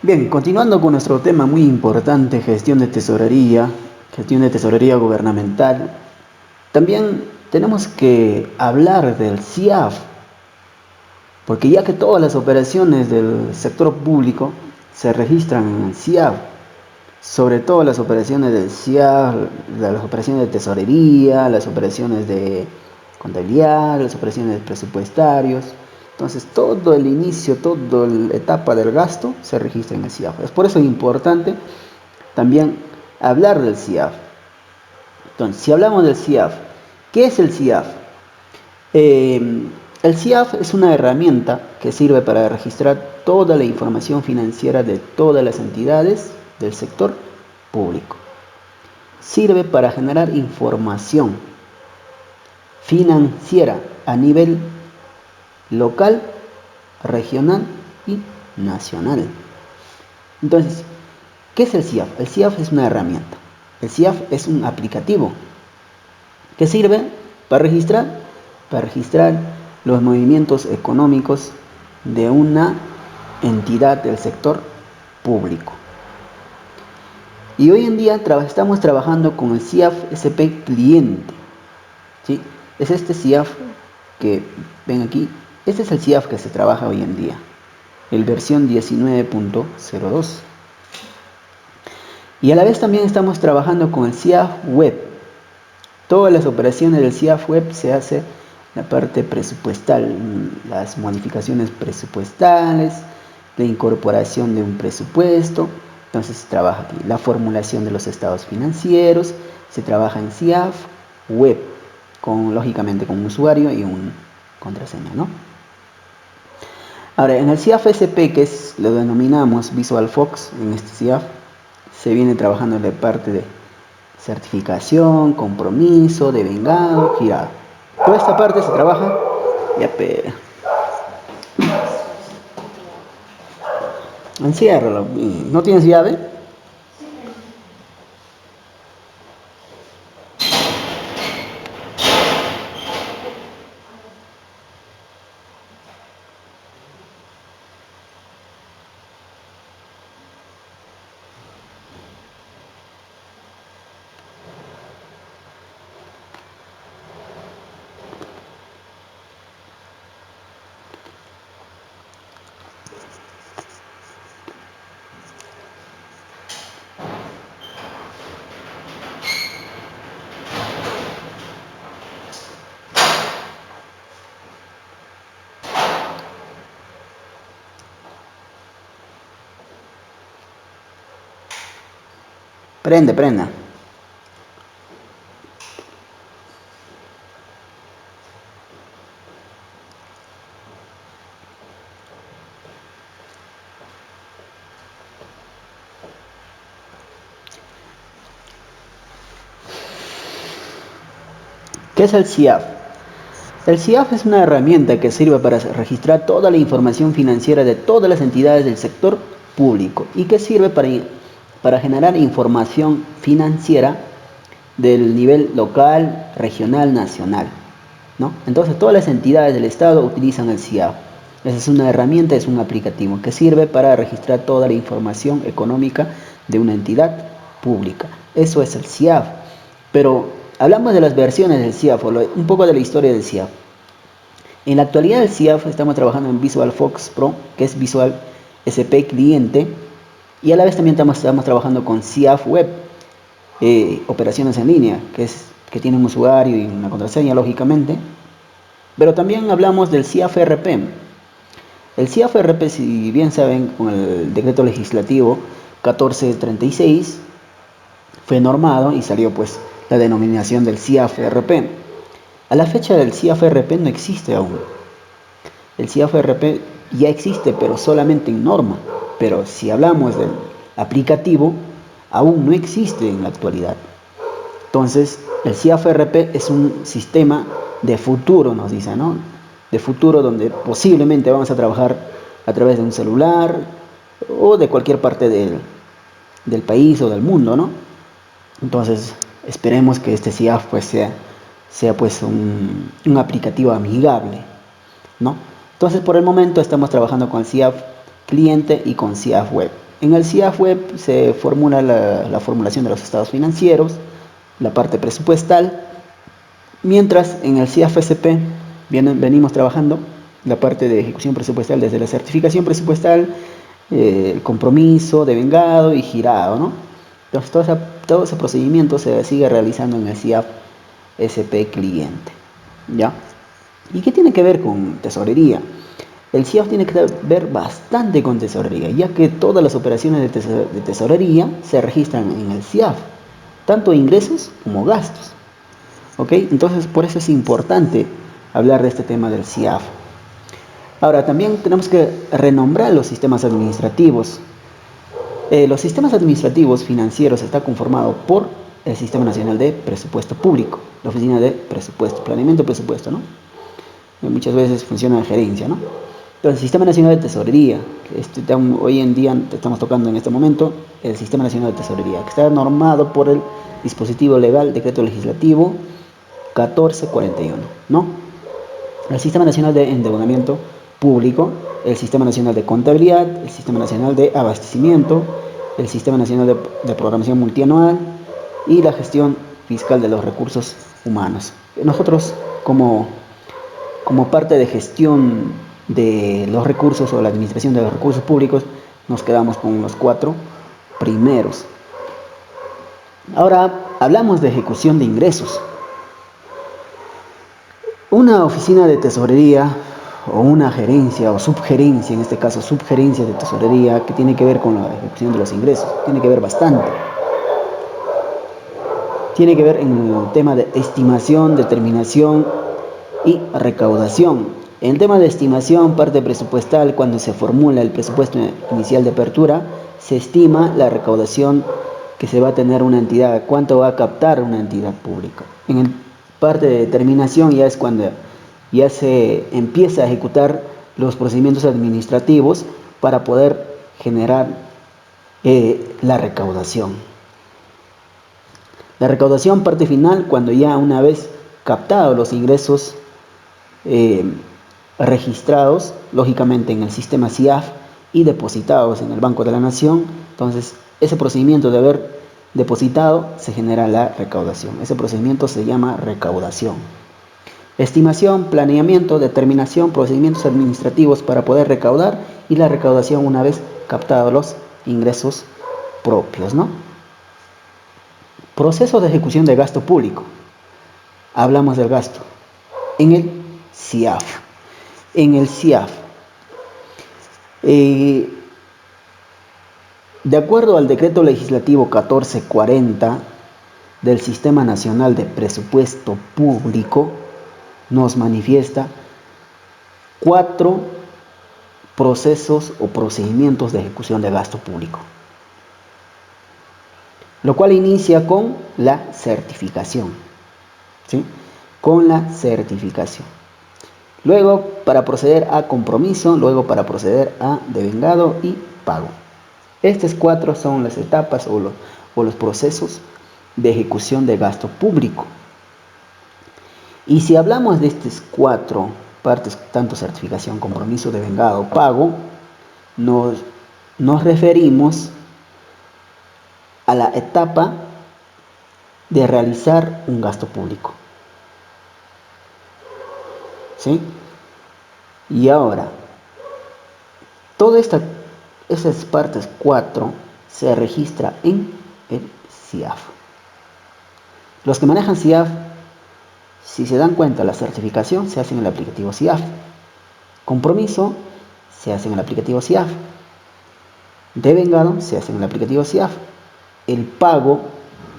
Bien, continuando con nuestro tema muy importante, gestión de tesorería gubernamental, también tenemos que hablar del CIAF, porque ya que todas las operaciones del sector público se registran en el CIAF, sobre todo las operaciones del CIAF, las operaciones de tesorería, las operaciones de contabilidad, las operaciones presupuestarios. Entonces todo el inicio, toda la etapa del gasto se registra en el CIAF. Es por eso importante también hablar del CIAF. Entonces, si hablamos del CIAF, ¿qué es el CIAF? El CIAF es una herramienta que sirve para registrar toda la información financiera de todas las entidades del sector público. Sirve para generar información financiera a nivel local, regional y nacional. Entonces, ¿qué es el CIAF? El CIAF es una herramienta. El CIAF es un aplicativo que sirve para registrar los movimientos económicos de una entidad del sector público. Y hoy en día estamos trabajando con el CIAF SP cliente. ¿Sí? Es este CIAF que ven aquí. Este es el CIAF que se trabaja hoy en día, el versión 19.02. Y a la vez también estamos trabajando con el CIAF web. Todas las operaciones del CIAF web se hace la parte presupuestal, las modificaciones presupuestales, la incorporación de un presupuesto. Entonces se trabaja aquí la formulación de los estados financieros, se trabaja en CIAF web, lógicamente con un usuario y una contraseña, ¿no? Ahora, en el CIAF SP, lo denominamos VisualFox, en este CIAF se viene trabajando en la parte de certificación, compromiso, devengado, girado. Toda esta parte se trabaja. Ya, pero enciérralo. ¿No tienes llave? Prenda. ¿Qué es el CIAF? El CIAF es una herramienta que sirve para registrar toda la información financiera de todas las entidades del sector público y que sirve para generar información financiera del nivel local, regional, nacional, ¿no? Entonces todas las entidades del Estado utilizan el CIAF. Esa es una herramienta, es un aplicativo que sirve para registrar toda la información económica de una entidad pública. Eso es el CIAF. Pero hablamos de las versiones del CIAF, un poco de la historia del CIAF. En la actualidad del CIAF estamos trabajando en VisualFox Pro, que es Visual SP cliente, y a la vez también estamos trabajando con CIAF web, operaciones en línea, que tiene un usuario y una contraseña, lógicamente. Pero también hablamos del CIAF RP. El CIAF RP, si bien saben, con el decreto legislativo 1436 fue normado y salió pues la denominación del CIAF RP. A la fecha del CIAF RP no existe aún. El CIAF RP ya existe, pero solamente en norma. Pero si hablamos del aplicativo, aún no existe en la actualidad. Entonces, el CIAF RP es un sistema de futuro, nos dice, ¿no? De futuro donde posiblemente vamos a trabajar a través de un celular o de cualquier parte del país o del mundo, ¿no? Entonces, esperemos que este CIAF pues sea pues un aplicativo amigable, ¿no? Entonces, por el momento estamos trabajando con CIAF cliente y con CIAF web. En el CIAF Web se formula la formulación de los estados financieros, la parte presupuestal, mientras en el CIAF SP venimos trabajando la parte de ejecución presupuestal desde la certificación presupuestal, el compromiso, devengado y girado, ¿no? Entonces todo ese procedimiento se sigue realizando en el CIAF SP cliente, ¿ya? ¿Y qué tiene que ver con tesorería? El CIAF tiene que ver bastante con tesorería, ya que todas las operaciones de tesorería se registran en el CIAF, tanto ingresos como gastos. ¿Ok? Entonces, por eso es importante hablar de este tema del CIAF. Ahora, también tenemos que renombrar los sistemas administrativos. Los sistemas administrativos financieros están conformados por el Sistema Nacional de Presupuesto Público, la Oficina de Presupuesto, Planeamiento de Presupuesto, ¿no? Muchas veces funciona en gerencia, ¿no? Entonces, el Sistema Nacional de Tesorería, que hoy en día estamos tocando en este momento, el Sistema Nacional de Tesorería, que está normado por el dispositivo legal, decreto legislativo 1441, ¿no? El Sistema Nacional de Endeudamiento Público, el Sistema Nacional de Contabilidad, el Sistema Nacional de Abastecimiento, el Sistema Nacional de Programación Multianual y la gestión fiscal de los recursos humanos. Nosotros, como parte de gestión de los recursos o la administración de los recursos públicos, nos quedamos con los 4 primeros. Ahora hablamos de ejecución de ingresos. Una oficina de tesorería o una gerencia o subgerencia, en este caso subgerencia de tesorería, que tiene que ver con la ejecución de los ingresos, tiene que ver bastante. Tiene que ver en el tema de estimación, determinación y recaudación. En el tema de estimación, parte presupuestal, cuando se formula el presupuesto inicial de apertura, se estima la recaudación que se va a tener una entidad, cuánto va a captar una entidad pública. En el parte de determinación ya es cuando ya se empieza a ejecutar los procedimientos administrativos para poder generar la recaudación. La recaudación parte final cuando ya una vez captados los ingresos registrados, lógicamente en el sistema CIAF y depositados en el Banco de la Nación, entonces ese procedimiento de haber depositado se genera la recaudación. Ese procedimiento se llama recaudación. Estimación, planeamiento, determinación, procedimientos administrativos para poder recaudar y la recaudación una vez captados los ingresos propios, ¿no? Proceso de ejecución de gasto público. Hablamos del gasto en el CIAF. En el CIAF, de acuerdo al decreto legislativo 1440 del Sistema Nacional de Presupuesto Público, nos manifiesta 4 procesos o procedimientos de ejecución de gasto público, lo cual inicia con la certificación, ¿sí? Con la certificación. Luego, para proceder a compromiso, luego para proceder a devengado y pago. Estas 4 son las etapas o los procesos de ejecución de gasto público. Y si hablamos de estas 4 partes, tanto certificación, compromiso, devengado, pago, nos referimos a la etapa de realizar un gasto público. ¿Sí? Y ahora, todas esas partes 4 se registra en el CIAF. Los que manejan CIAF, si se dan cuenta, la certificación se hace en el aplicativo CIAF. Compromiso se hace en el aplicativo CIAF. Devengado se hace en el aplicativo CIAF. El pago,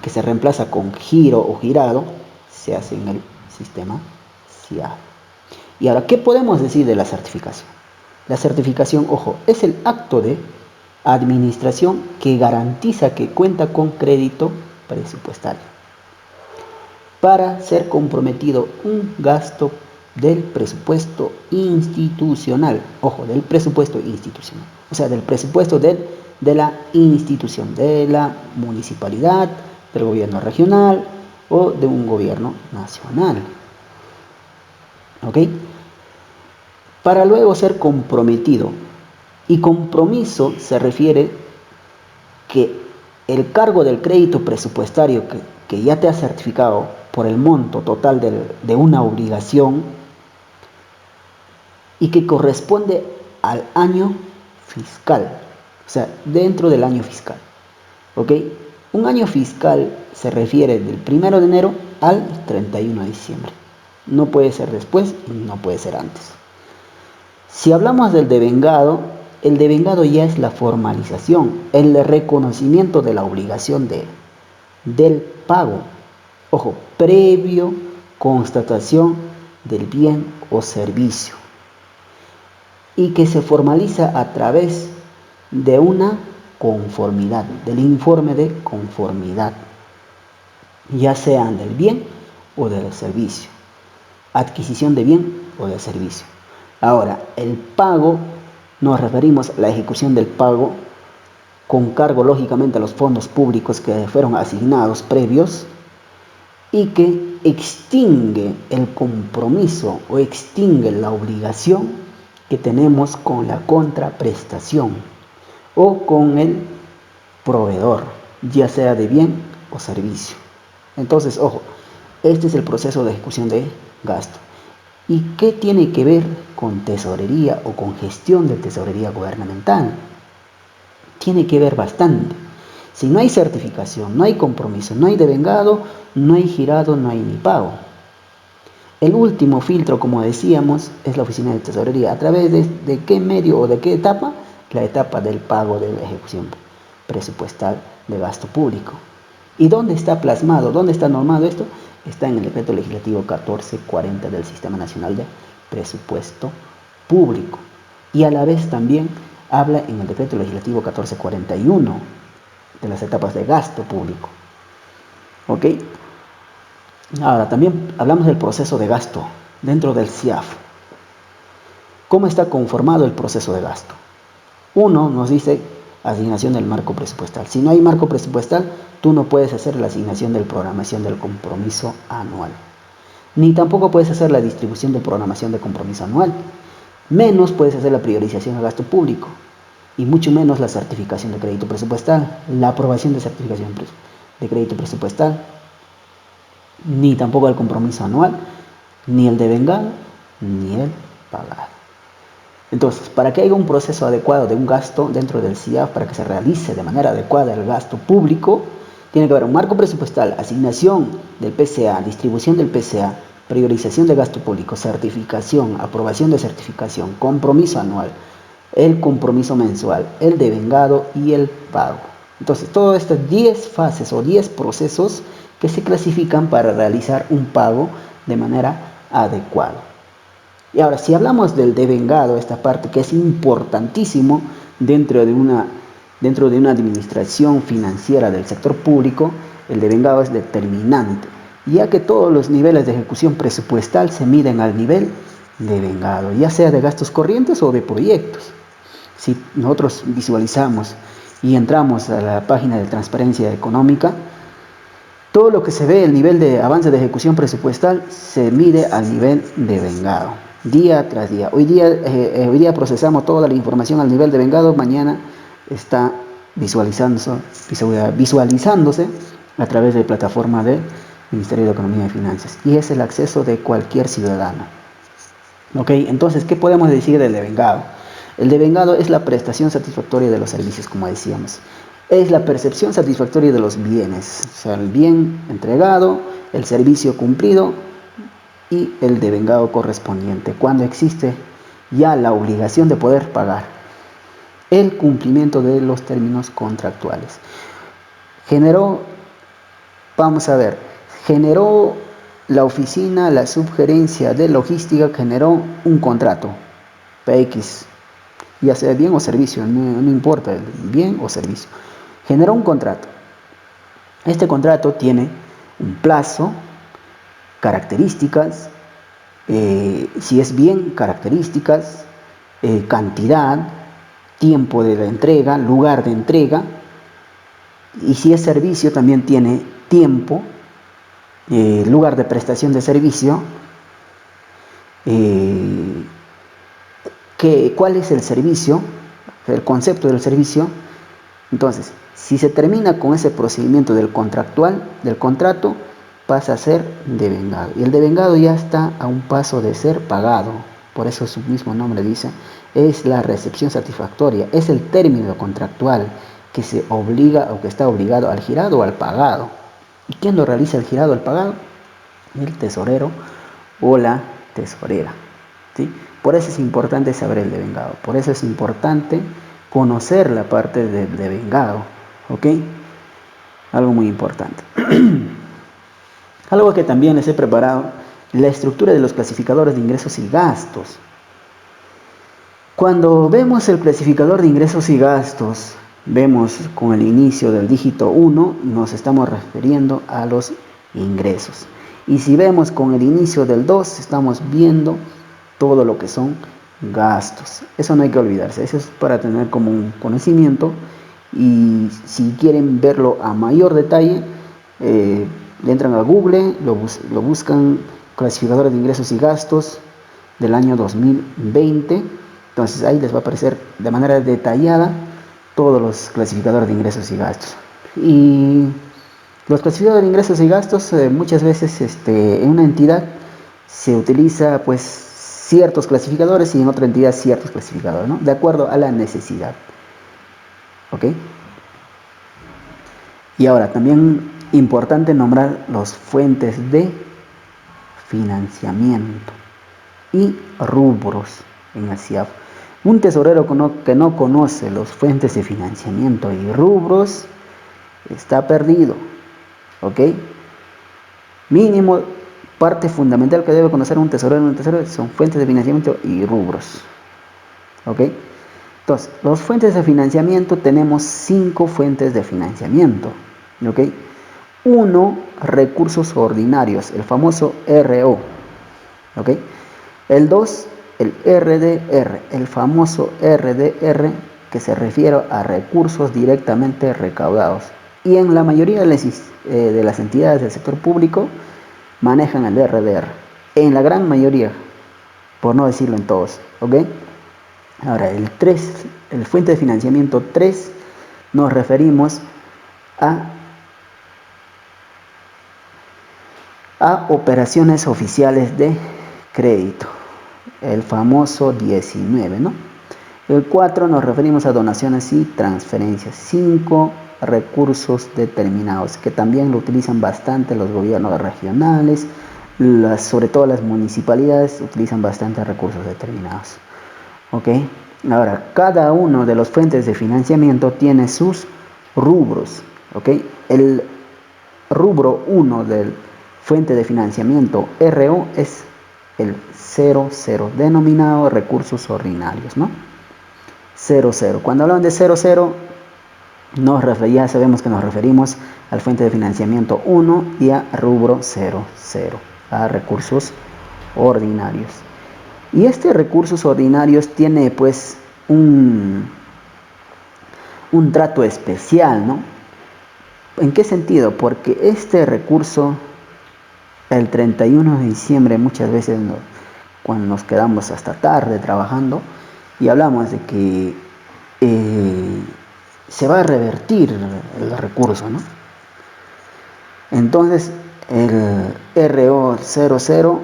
que se reemplaza con giro o girado, se hace en el sistema CIAF. Y ahora, ¿qué podemos decir de la certificación? La certificación, ojo, es el acto de administración que garantiza que cuenta con crédito presupuestario para ser comprometido un gasto del presupuesto institucional. Ojo, del presupuesto institucional. O sea, del presupuesto de la institución, de la municipalidad, del gobierno regional o de un gobierno nacional. ¿Ok? Para luego ser comprometido. Y compromiso se refiere que el cargo del crédito presupuestario que ya te ha certificado por el monto total de una obligación y que corresponde al año fiscal, o sea, dentro del año fiscal. ¿Ok? Un año fiscal se refiere del 1 de enero al 31 de diciembre. No puede ser después y no puede ser antes. Si hablamos del devengado, el devengado ya es la formalización, el reconocimiento de la obligación del pago. Ojo, previo constatación del bien o servicio. Y que se formaliza a través de una conformidad, del informe de conformidad, ya sean del bien o del servicio, adquisición de bien o de servicio. Ahora, el pago, nos referimos a la ejecución del pago con cargo lógicamente a los fondos públicos que fueron asignados previos y que extingue el compromiso o extingue la obligación que tenemos con la contraprestación o con el proveedor, ya sea de bien o servicio. Entonces, ojo, este es el proceso de ejecución de gasto. ¿Y qué tiene que ver con tesorería o con gestión de tesorería gubernamental? Tiene que ver bastante. Si no hay certificación, no hay compromiso, no hay devengado, no hay girado, no hay ni pago. El último filtro, como decíamos, es la oficina de tesorería. ¿A través de qué medio o de qué etapa? La etapa del pago de la ejecución presupuestal de gasto público. ¿Y dónde está plasmado? ¿Dónde está normado esto? Está en el decreto legislativo 1440 del Sistema Nacional de Presupuesto Público. Y a la vez también habla en el decreto legislativo 1441 de las etapas de gasto público. ¿Ok? Ahora, también hablamos del proceso de gasto dentro del CIAF. ¿Cómo está conformado el proceso de gasto? Uno nos dice asignación del marco presupuestal. Si no hay marco presupuestal, tú no puedes hacer la asignación de programación del compromiso anual. Ni tampoco puedes hacer la distribución de programación de compromiso anual. Menos puedes hacer la priorización a gasto público. Y mucho menos la certificación de crédito presupuestal, la aprobación de certificación de crédito presupuestal, ni tampoco el compromiso anual, ni el devengado, ni el pagado. Entonces, para que haya un proceso adecuado de un gasto dentro del CIAF, para que se realice de manera adecuada el gasto público, tiene que haber un marco presupuestal, asignación del PCA, distribución del PCA, priorización de gasto público, certificación, aprobación de certificación, compromiso anual, el compromiso mensual, el devengado y el pago. Entonces, todas estas 10 fases o 10 procesos que se clasifican para realizar un pago de manera adecuada. Y ahora, si hablamos del devengado, esta parte que es importantísimo dentro de una administración financiera del sector público, el devengado es determinante, ya que todos los niveles de ejecución presupuestal se miden al nivel devengado, ya sea de gastos corrientes o de proyectos. Si nosotros visualizamos y entramos a la página de transparencia económica, todo lo que se ve, el nivel de avance de ejecución presupuestal, se mide al nivel devengado, día tras día. Hoy día procesamos toda la información al nivel devengado, mañana está visualizándose a través de la plataforma del Ministerio de Economía y Finanzas. Y es el acceso de cualquier ciudadano. ¿Ok? Entonces, ¿qué podemos decir del devengado? El devengado es la prestación satisfactoria de los servicios, como decíamos. Es la percepción satisfactoria de los bienes, o sea, el bien entregado, el servicio cumplido y el devengado correspondiente, cuando existe ya la obligación de poder pagar, el cumplimiento de los términos contractuales. Generó la oficina, la subgerencia de logística, generó un contrato, PX, ya sea bien o servicio, no importa, el bien o servicio. Generó un contrato. Este contrato tiene un plazo, características, si es bien, características, cantidad, tiempo de la entrega, lugar de entrega, y si es servicio también tiene tiempo, lugar de prestación de servicio, cuál es el servicio, el concepto del servicio, Entonces, si se termina con ese procedimiento del contrato, pasa a ser devengado. Y el devengado ya está a un paso de ser pagado. Por eso su mismo nombre dice, es la recepción satisfactoria, es el término contractual que se obliga o que está obligado al girado o al pagado. ¿Y quién lo realiza el girado o el pagado? El tesorero o la tesorera. ¿Sí? Por eso es importante saber el devengado, por eso es importante conocer la parte del devengado, ¿ok? Algo muy importante. Algo que también les he preparado, la estructura de los clasificadores de ingresos y gastos. Cuando vemos el clasificador de ingresos y gastos, vemos con el inicio del dígito 1, nos estamos refiriendo a los ingresos. Y si vemos con el inicio del 2, estamos viendo todo lo que son gastos. Eso no hay que olvidarse, eso es para tener como un conocimiento. Y si quieren verlo a mayor detalle, le entran a Google, lo buscan clasificadores de ingresos y gastos del año 2020. Entonces ahí les va a aparecer de manera detallada todos los clasificadores de ingresos y gastos. Y los clasificadores de ingresos y gastos muchas veces en una entidad se utiliza pues ciertos clasificadores y en otra entidad ciertos clasificadores, ¿no? De acuerdo a la necesidad. ¿Ok? Y ahora también importante nombrar las fuentes de financiamiento y rubros en el CIAF. Un tesorero que no conoce las fuentes de financiamiento y rubros está perdido, ¿ok? Mínimo, parte fundamental que debe conocer un tesorero son fuentes de financiamiento y rubros, ¿ok? Entonces, las fuentes de financiamiento, tenemos 5 fuentes de financiamiento, ¿ok? 1, recursos ordinarios, el famoso RO, ¿ok? El 2, el RDR, el famoso RDR, que se refiere a recursos directamente recaudados. Y en la mayoría de las entidades del sector público manejan el RDR. En la gran mayoría, por no decirlo en todos, ¿ok? Ahora, el 3, el fuente de financiamiento 3, nos referimos a operaciones oficiales de crédito, el famoso 19, ¿no? El 4 nos referimos a donaciones y transferencias. 5, recursos determinados, que también lo utilizan bastante los gobiernos regionales, sobre todo las municipalidades utilizan bastante recursos determinados. ¿Ok? Ahora, cada uno de los fuentes de financiamiento tiene sus rubros. ¿Ok? El rubro 1 del fuente de financiamiento RO es el 00, denominado recursos ordinarios, ¿no? 00. Cuando hablan de 00, ya sabemos que nos referimos al fuente de financiamiento 1 y a rubro 00, a recursos ordinarios. Y este recursos ordinarios tiene pues un trato especial, ¿no? ¿En qué sentido? Porque este recurso, el 31 de diciembre, muchas veces cuando nos quedamos hasta tarde trabajando y hablamos de que se va a revertir el recurso, ¿no? Entonces el RO00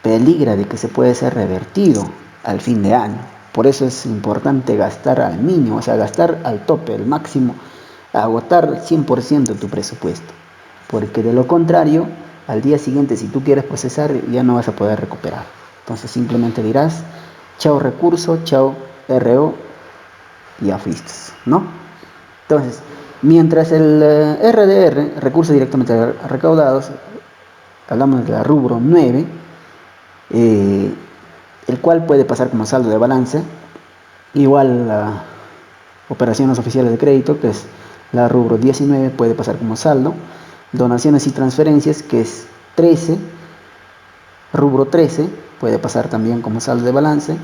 peligra de que se puede ser revertido al fin de año. Por eso es importante gastar al mínimo, o sea, gastar al tope, al máximo, agotar 100% tu presupuesto. Porque de lo contrario, al día siguiente, si tú quieres procesar, ya no vas a poder recuperar. Entonces simplemente dirás, chao recurso, chao RO, y ya fuiste, ¿no? Entonces, mientras el RDR, recursos directamente recaudados, hablamos de la rubro 9, el cual puede pasar como saldo de balance, igual a operaciones oficiales de crédito, que es la rubro 19, puede pasar como saldo, donaciones y transferencias, que es 13, rubro 13, puede pasar también como saldo de balance.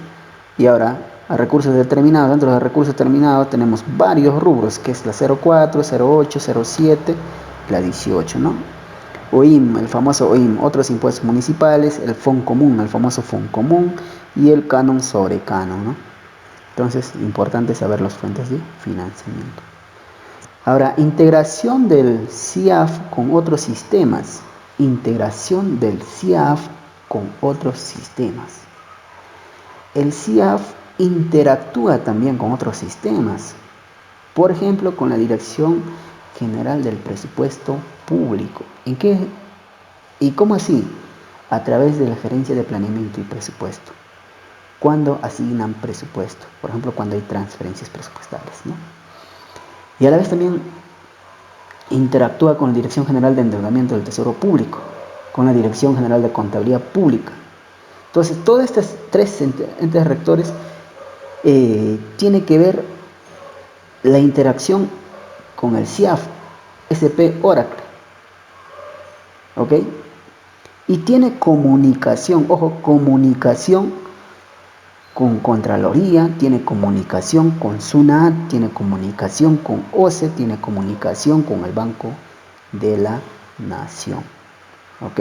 Y ahora, a recursos determinados, dentro de los recursos determinados tenemos varios rubros, que es la 04, 08, 07, la 18, ¿no? OIM, el famoso OIM, otros impuestos municipales, el FONComún, el famoso FONComún, y el canon sobre canon, ¿no? Entonces, importante saber las fuentes de financiamiento. Ahora, integración del CIAF con otros sistemas. Integración del CIAF con otros sistemas. El CIAF interactúa también con otros sistemas. Por ejemplo, con la Dirección General del Presupuesto Público. ¿En qué? ¿Y cómo así? A través de la Gerencia de Planeamiento y Presupuesto. Cuando asignan presupuesto. Por ejemplo, cuando hay transferencias presupuestales, ¿no? Y a la vez también interactúa con la Dirección General de Endeudamiento del Tesoro Público, con la Dirección General de Contabilidad Pública. Entonces, todas estas tres entes rectores tiene que ver la interacción con el CIAF, SP Oracle, ¿ok? Y tiene comunicación, ojo, comunicación con Contraloría, tiene comunicación con SUNAT, tiene comunicación con OCE, tiene comunicación con el Banco de la Nación, ¿ok?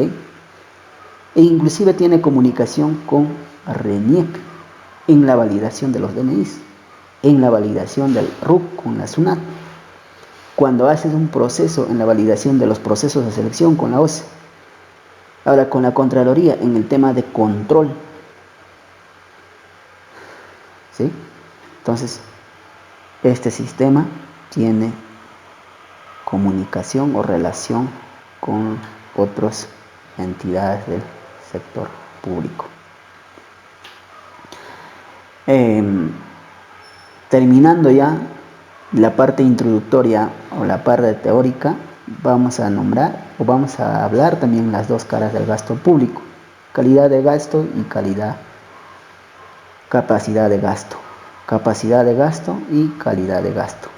E inclusive tiene comunicación con RENIEC en la validación de los DNIs, en la validación del RUC con la SUNAT, cuando haces un proceso en la validación de los procesos de selección con la OCE. Ahora, con la Contraloría en el tema de control, ¿sí? Entonces, este sistema tiene comunicación o relación con otras entidades del sector público. Terminando ya la parte introductoria o la parte teórica, vamos a nombrar o vamos a hablar también las dos caras del gasto público: calidad de gasto y capacidad de gasto. Capacidad de gasto y calidad de gasto.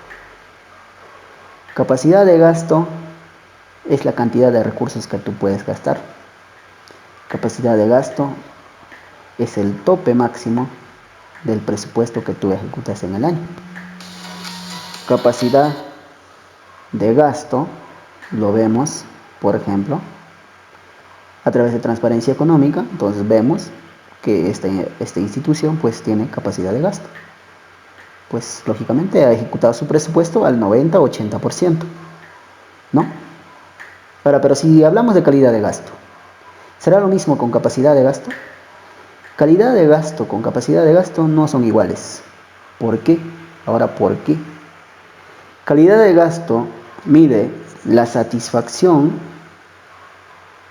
Capacidad de gasto es la cantidad de recursos que tú puedes gastar. Capacidad de gasto es el tope máximo del presupuesto que tú ejecutas en el año. Capacidad de gasto lo vemos, por ejemplo, a través de transparencia económica. Entonces vemos que esta institución pues tiene capacidad de gasto. Pues lógicamente ha ejecutado su presupuesto al 90-80%, ¿no? Ahora, pero si hablamos de calidad de gasto, ¿será lo mismo con capacidad de gasto? Calidad de gasto con capacidad de gasto no son iguales. ¿Por qué? Ahora, ¿por qué? Calidad de gasto mide la satisfacción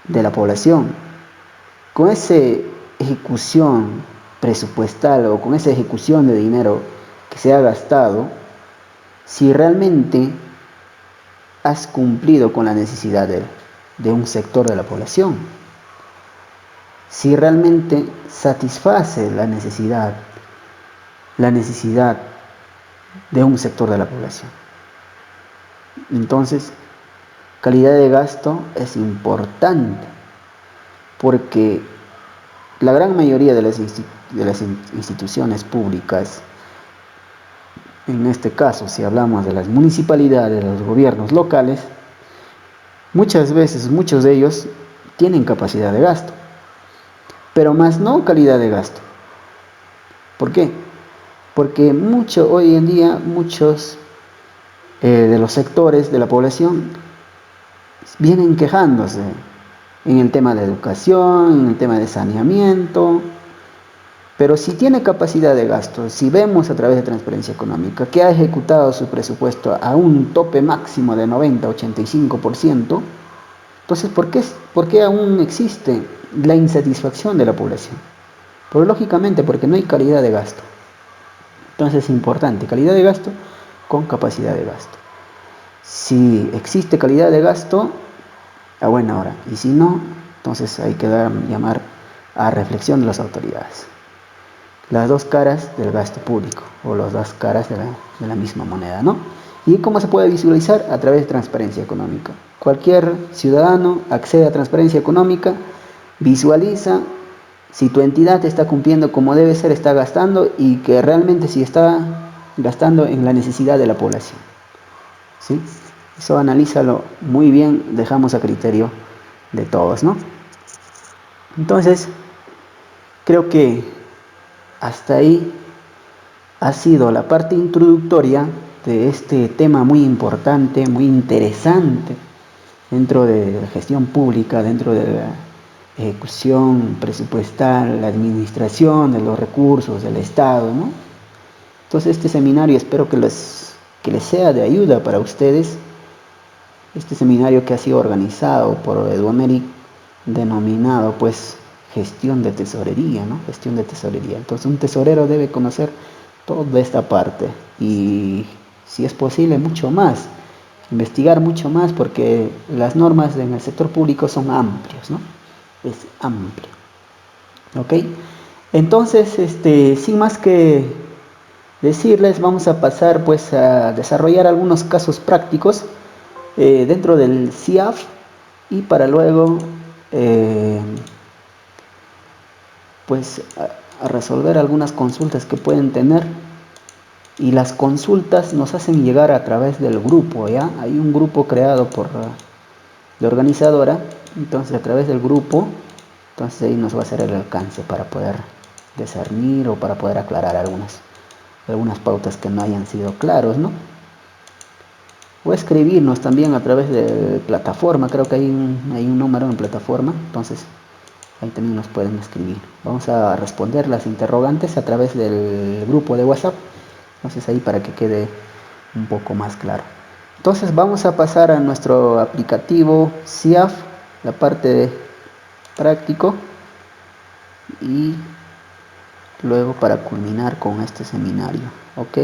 de la población con esa ejecución presupuestal o con esa ejecución de dinero que se ha gastado, si realmente has cumplido con la necesidad de un sector de la población, si realmente satisface la necesidad de un sector de la población. Entonces, calidad de gasto es importante porque la gran mayoría de las instituciones públicas, en este caso si hablamos de las municipalidades, de los gobiernos locales, muchas veces muchos de ellos tienen capacidad de gasto, pero más no calidad de gasto. ¿Por qué? Porque hoy en día muchos de los sectores de la población vienen quejándose en el tema de educación, en el tema de saneamiento, pero si tiene capacidad de gasto, si vemos a través de transparencia económica que ha ejecutado su presupuesto a un tope máximo de 90-85%, entonces ¿por qué aún existe la insatisfacción de la población? Pues lógicamente porque no hay calidad de gasto. Entonces es importante, calidad de gasto con capacidad de gasto. Si existe calidad de gasto, a buena hora. Y si no, entonces hay que llamar a reflexión de las autoridades. Las dos caras del gasto público o las dos caras de la misma moneda, ¿no? ¿Y cómo se puede visualizar? A través de transparencia económica. Cualquier ciudadano accede a transparencia económica, visualiza si tu entidad está cumpliendo como debe ser, está gastando y que realmente si está gastando en la necesidad de la población, ¿sí? Eso analízalo muy bien, dejamos a criterio de todos, ¿no? Entonces, creo que hasta ahí ha sido la parte introductoria de este tema muy importante, muy interesante dentro de la gestión pública, dentro de la ejecución presupuestal, la administración de los recursos del Estado, ¿no? Entonces este seminario espero que les sea de ayuda para ustedes. Este seminario que ha sido organizado por Eduameric, denominado pues gestión de tesorería, ¿no? Gestión de tesorería. Entonces un tesorero debe conocer toda esta parte y si es posible mucho más, investigar mucho más porque las normas en el sector público son amplios, ¿no? Es amplio. ¿Ok? Entonces, sin más que decirles, vamos a pasar pues a desarrollar algunos casos prácticos dentro del CIAF y para luego pues a resolver algunas consultas que pueden tener. Y las consultas nos hacen llegar a través del grupo, ¿ya? Hay un grupo creado por la organizadora, entonces a través del grupo, entonces ahí nos va a hacer el alcance para poder discernir o para poder aclarar algunas pautas que no hayan sido claros, ¿no? O escribirnos también a través de plataforma, creo que hay un número en plataforma, entonces ahí también nos pueden escribir. Vamos a responder las interrogantes a través del grupo de WhatsApp. Entonces ahí para que quede un poco más claro. Entonces vamos a pasar a nuestro aplicativo CIAF, la parte de práctico. Y luego para culminar con este seminario. ¿Ok?